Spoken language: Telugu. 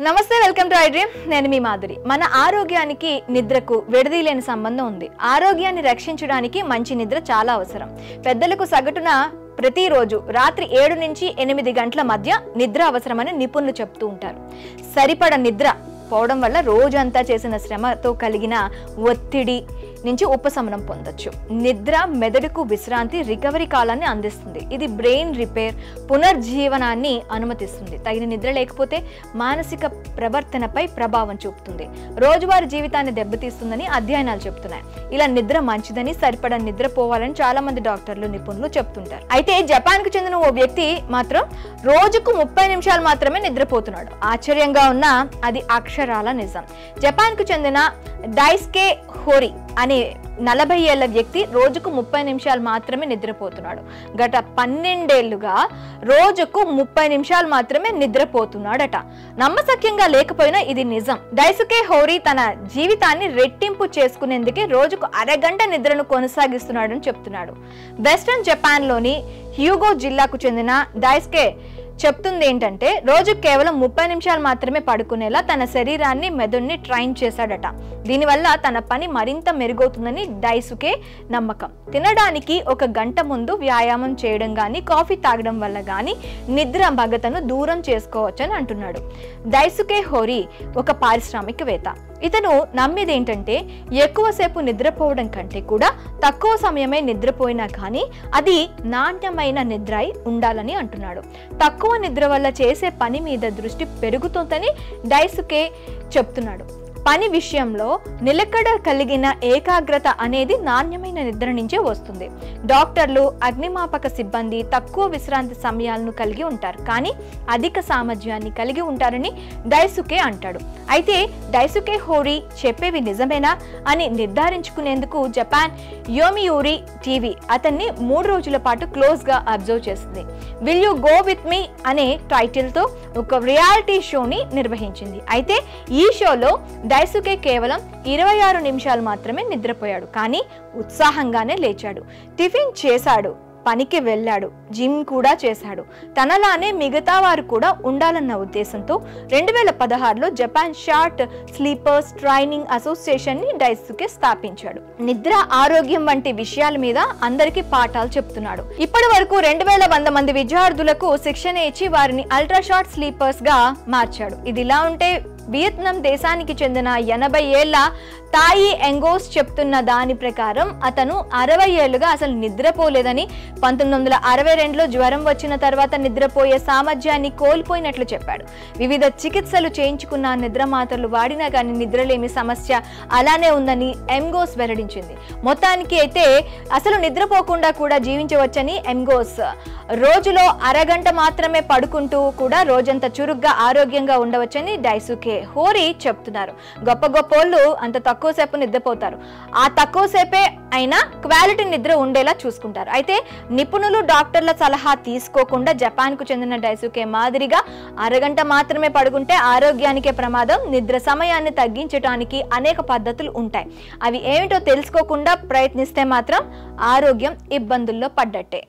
నమస్తే, వెల్కమ్ టు ఐ డ్రీమ్. నేను మీ మాధురి. మన ఆరోగ్యానికి నిద్రకు విడదీయలేని సంబంధం ఉంది. ఆరోగ్యాన్ని రక్షించడానికి మంచి నిద్ర చాలా అవసరం. పెద్దలకు సగటున ప్రతిరోజు రాత్రి 7 నుంచి 8 గంటల మధ్య నిద్ర అవసరమని నిపుణులు చెప్తూ ఉంటారు. సరిపడ నిద్ర పోవడం వల్ల రోజంతా చేసిన శ్రమతో కలిగిన ఒత్తిడి నుంచి ఉపశమనం పొందొచ్చు. నిద్ర మెదడుకు విశ్రాంతి, రికవరీ కాలాన్ని అందిస్తుంది. ఇది బ్రెయిన్ రిపేర్, పునర్జీవనాన్ని అనుమతిస్తుంది. తగిన నిద్ర లేకపోతే మానసిక ప్రవర్తనపై ప్రభావం చూపుతుంది, రోజువారీ జీవితాన్ని దెబ్బతీస్తుందని అధ్యయనాలు చెప్తున్నాయి. ఇలా నిద్ర మంచిదని, సరిపడా నిద్ర పోవాలని చాలా మంది డాక్టర్లు, నిపుణులు చెప్తుంటారు. అయితే జపాన్ కు చెందిన ఓ వ్యక్తి మాత్రం రోజుకు 30 నిమిషాలు మాత్రమే నిద్రపోతున్నాడు. ఆశ్చర్యంగా ఉన్నా అది అక్షరాల నిజం. జపాన్ కు చెందిన డైస్కే హోరి అనే 40 ఏళ్ల వ్యక్తి రోజుకు 30 నిమిషాలు మాత్రమే నిద్రపోతున్నాడు. గత 12 ఏళ్లుగా రోజుకు 30 నిమిషాలు మాత్రమే నిద్రపోతున్నాడట. నమ్మశక్యంగా లేకపోయినా ఇది నిజం. డైసుకే హోరి తన జీవితాన్ని రెట్టింపు చేసుకునేందుకే రోజుకు అరగంట నిద్రను కొనసాగిస్తున్నాడని చెప్తున్నాడు. వెస్టర్న్ జపాన్ లోని హ్యూగో జిల్లాకు చెందిన డైస్కే చెప్తుంది ఏంటంటే, రోజు కేవలం 30 నిమిషాలు మాత్రమే పడుకునేలా తన శరీరాన్ని, మెదడుని ట్రైన్ చేశాడట. దీనివల్ల తన పని మరింత మెరుగవుతుందని డైసుకే నమ్మకం. తినడానికి 1 గంట ముందు వ్యాయామం చేయడం కానీ, కాఫీ తాగడం వల్ల కానీ నిద్ర భగతను దూరం చేసుకోవచ్చని అంటున్నాడు. డైసుకే హోరి ఒక పారిశ్రామికవేత్త. ఇతను నమ్మేది ఏంటంటే, ఎక్కువసేపు నిద్రపోవడం కంటే కూడా తక్కువ సమయమే నిద్రపోయినా కానీ అది నాణ్యమైన నిద్ర అయి ఉండాలని అంటున్నాడు. తక్కువ నిద్ర వల్ల చేసే పని మీద దృష్టి పెరుగుతుందని డైసుకే చెప్తున్నాడు. పని విషయంలో నిలకడ కలిగిన ఏకాగ్రత అనేది నాణ్యమైన నిద్ర నుంచే వస్తుంది. డాక్టర్లు, అగ్నిమాపక సిబ్బంది తక్కువ విశ్రాంతి సమయాలను కలిగి ఉంటారు, కానీ అధిక సామర్థ్యాన్ని కలిగి ఉంటారని డైసుకే అంటాడు. అయితే డైసుకే హోరి చెప్పేవి నిజమేనా అని నిర్ధారించుకునేందుకు జపాన్ యోమియూరి టీవీ అతన్ని 3 రోజుల పాటు క్లోజ్ గా అబ్జర్వ్ చేసింది. Will you go with me అనే టైటిల్ తో ఒక రియాలిటీ షోని నిర్వహించింది. అయితే ఈ షోలో డైసుకే కేవలం 26 నిమిషాలు మాత్రమే నిద్రపోయాడు, కానీ ఉత్సాహంగానే లేచాడు, టిఫిన్ చేశాడు, పనికి వెళ్ళాడు, జిమ్ కూడా చేశాడు. తనలానే మిగతా వారు కూడా ఉండాలన్న ఉద్దేశంతో 2016లో Japan short sleepers training association ని డైసుకే స్థాపించాడు. నిద్ర, ఆరోగ్యం వంటి విషయాల మీద అందరికీ పాఠాలు చెప్తున్నాడు. ఇప్పటి వరకు 2100 మంది విద్యార్థులకు శిక్షణ ఇచ్చి వారిని అల్ట్రా షార్ట్ స్లీపర్స్ గా మార్చాడు. ఇదిలా ఉంటే వియత్నాం దేశానికి చెందిన 80 ఏళ్ల తాయి ఎంగోస్ చెప్తున్న దాని ప్రకారం అతను 60 ఏళ్లుగా అసలు నిద్రపోలేదని, 1962లో జ్వరం వచ్చిన తర్వాత నిద్రపోయే సామర్థ్యాన్ని కోల్పోయినట్లు చెప్పాడు. వివిధ చికిత్సలు చేయించుకున్న, నిద్ర మాత్రలు వాడినా కానీ నిద్రలేమి సమస్య అలానే ఉందని ఎంగోస్ వెల్లడించింది. మొత్తానికి అయితే అసలు నిద్రపోకుండా కూడా జీవించవచ్చని ఎంగోస్ రోజులో అరగంట మాత్రమే పడుకుంటూ కూడా రోజంతా చురుగ్గా, ఆరోగ్యంగా ఉండవచ్చని డైసుకే హోరి చెప్తున్నారు. గొప్ప గొప్పోళ్ళు అంత తక్కువసేపు నిద్రపోతారు. ఆ తక్కువసేపే అయినా క్వాలిటీ నిద్ర ఉండేలా చూసుకుంటారు. అయితే నిపుణులు, డాక్టర్ల సలహా తీసుకోకుండా జపాన్ కు చెందిన డైసుకే మాదిరిగా అరగంట మాత్రమే పడుకుంటే ఆరోగ్యానికే ప్రమాదం. నిద్ర సమయాన్ని తగ్గించడానికి అనేక పద్ధతులు ఉంటాయి. అవి ఏమిటో తెలుసుకోకుండా ప్రయత్నిస్తే మాత్రం ఆరోగ్యం ఇబ్బందుల్లో పడ్డట్టే.